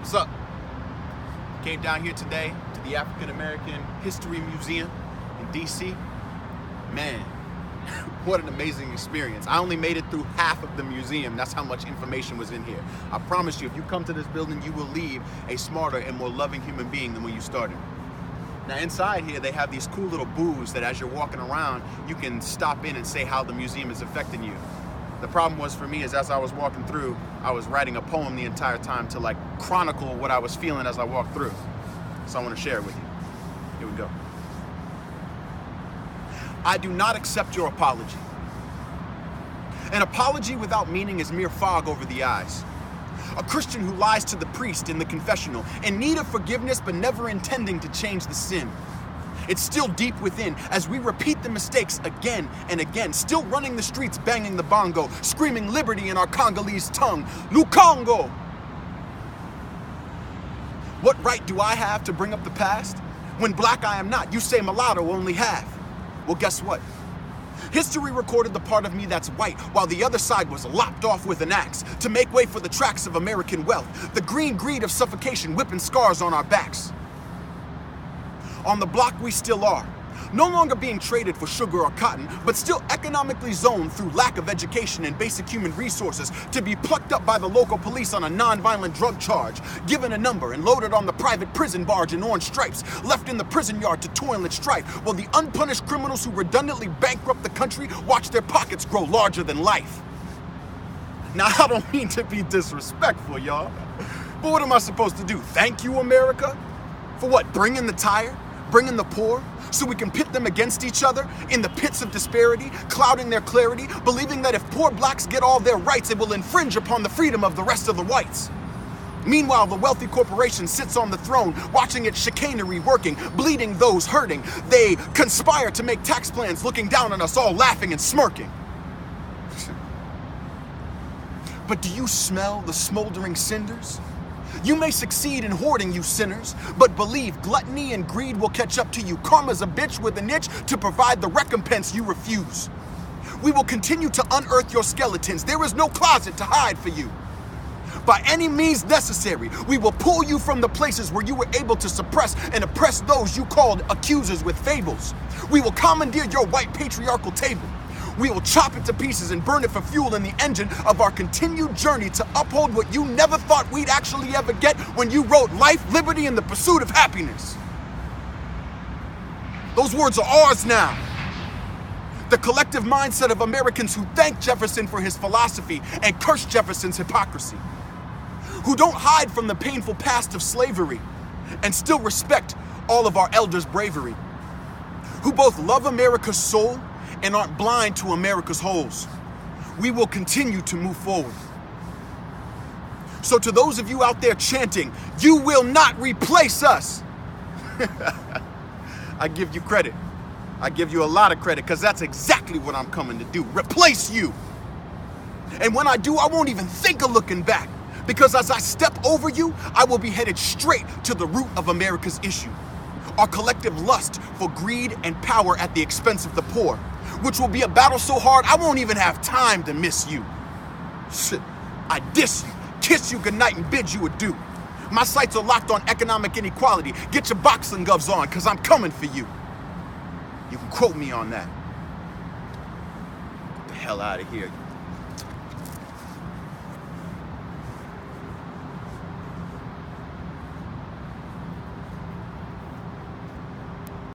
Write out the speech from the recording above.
What's up? Came down here today to the African American History Museum in DC. Man, what an amazing experience. I only made it through half of the museum. That's how much information was in here. I promise you, if you come to this building, you will leave a smarter and more loving human being than when you started. Now inside here, they have these cool little booths that as you're walking around, you can stop in and say how the museum is affecting you. The problem was for me is as I was walking through, I was writing a poem the entire time to like chronicle what I was feeling as I walked through. So I want to share it with you. Here we go. I do not accept your apology. An apology without meaning is mere fog over the eyes. A Christian who lies to the priest in the confessional, in need of forgiveness but never intending to change the sin. It's still deep within as we repeat the mistakes again and again, still running the streets banging the bongo, screaming liberty in our Congolese tongue, Lukongo! What right do I have to bring up the past? When black I am not, you say mulatto only half. Well, guess what? History recorded the part of me that's white, while the other side was lopped off with an axe to make way for the tracks of American wealth, the green greed of suffocation whipping scars on our backs. On the block we still are, no longer being traded for sugar or cotton, but still economically zoned through lack of education and basic human resources to be plucked up by the local police on a non-violent drug charge, given a number and loaded on the private prison barge in orange stripes, left in the prison yard to toil and strife, while the unpunished criminals who redundantly bankrupt the country watch their pockets grow larger than life. Now, I don't mean to be disrespectful, y'all, but what am I supposed to do? Thank you, America? For what, bringing the tired? Bringing the poor, so we can pit them against each other in the pits of disparity, clouding their clarity, believing that if poor blacks get all their rights, it will infringe upon the freedom of the rest of the whites. Meanwhile, the wealthy corporation sits on the throne, watching its chicanery working, bleeding those hurting. They conspire to make tax plans, looking down on us all, laughing and smirking. But do you smell the smoldering cinders? You may succeed in hoarding, you sinners, but believe gluttony and greed will catch up to you. Karma's a bitch with an itch to provide the recompense you refuse. We will continue to unearth your skeletons. There is no closet to hide for you. By any means necessary, we will pull you from the places where you were able to suppress and oppress those you called accusers with fables. We will commandeer your white patriarchal table. We will chop it to pieces and burn it for fuel in the engine of our continued journey to uphold what you never thought we'd actually ever get when you wrote life, liberty, and the pursuit of happiness. Those words are ours now. The collective mindset of Americans who thank Jefferson for his philosophy and curse Jefferson's hypocrisy. Who don't hide from the painful past of slavery and still respect all of our elders' bravery. Who both love America's soul and aren't blind to America's holes. We will continue to move forward. So to those of you out there chanting, you will not replace us. I give you credit. I give you a lot of credit because that's exactly what I'm coming to do. Replace you. And when I do, I won't even think of looking back because as I step over you, I will be headed straight to the root of America's issue. Our collective lust for greed and power at the expense of the poor, which will be a battle so hard I won't even have time to miss you. Shit, I diss you, kiss you goodnight and bid you adieu. My sights are locked on economic inequality. Get your boxing gloves on, cause I'm coming for you. You can quote me on that. Get the hell out of here, you